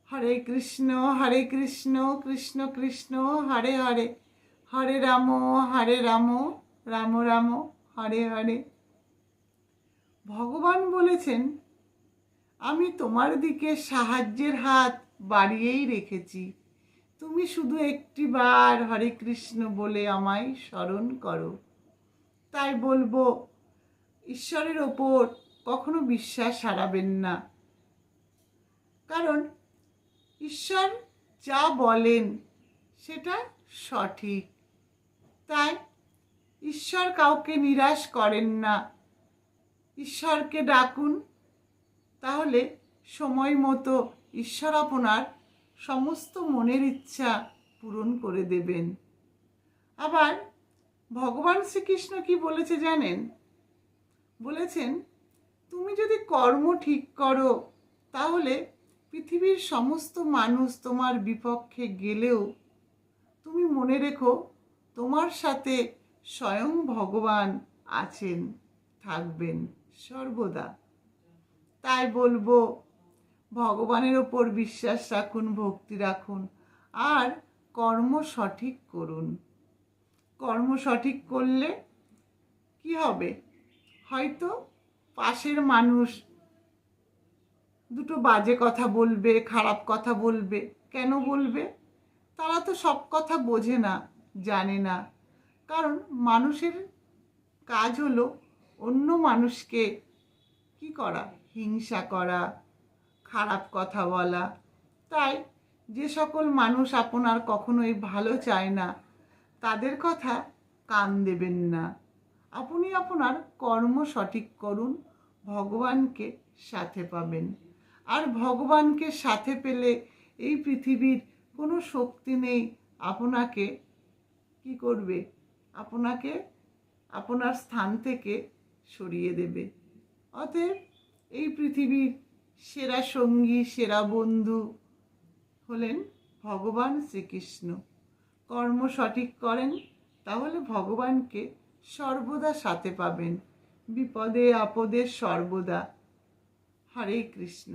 হরে কৃষ্ণ কৃষ্ণ কৃষ্ণ হরে হরে, হরে রাম রাম রাম হরে হরে। ভগবান বলেছেন, আমি তোমার দিকে সাহায্যের হাত বাড়িয়েই রেখেছি, তুমি শুধু একটিবার হরে কৃষ্ণ বলে আমায় স্মরণ করো। তাই বলবো, ঈশ্বরের ওপর কখনো বিশ্বাস হারাবেন না, কারণ ঈশ্বর যা বলেন সেটা সঠিক। তাই ঈশ্বর কাউকে নিরাশ করেন না। ঈশ্বরকে ডাকুন, তাহলে সময় মতো ঈশ্বর আপনার সমস্ত মনের ইচ্ছা পূরণ করে দেবেন। আবার ভগবান শ্রীকৃষ্ণ কি বলেছে জানেন? বলেছেন, তুমি যদি কর্ম ঠিক করো তাহলে পৃথিবীর সমস্ত মানুষ তোমার বিপক্ষে গেলেও তুমি মনে রেখো, তোমার সাথে স্বয়ং ভগবান আছেন, থাকবেন সর্বদা। তাই বলবো, ভগবানের ওপর বিশ্বাস রাখুন, ভক্তি রাখুন, আর কর্ম সঠিক করুন। কর্ম সঠিক করলে কি হবে? হয়তো পাশের মানুষ দুটো বাজে কথা বলবে, খারাপ কথা বলবে। কেন বলবে? তারা তো সব কথা বোঝে না, জানে না। কারণ মানুষের কাজ হলো অন্য মানুষকে কি করা? হিংসা করা, খারাপ কথা বলা। তাই যে সকল মানুষ আপনার কখনোই ভালো চায় না, তাদের কথা কান দেবেন না। আপনি আপনার কর্ম সঠিক করুন, ভগবানকে সাথে পাবেন। আর ভগবানকে সাথে পেলে এই পৃথিবীর কোনো শক্তি নেই আপনাকে কি করবে? আপনাকে আপনার স্থান থেকে সরিয়ে দেবে। অতএব এই পৃথিবীর সেরা সঙ্গী, সেরা বন্ধু হলেন ভগবান শ্রীকৃষ্ণ। কর্ম সঠিক করেন, তাহলে ভগবানকে সর্বদা সাথে পাবেন, বিপদে আপদে সর্বদা। হরে কৃষ্ণ।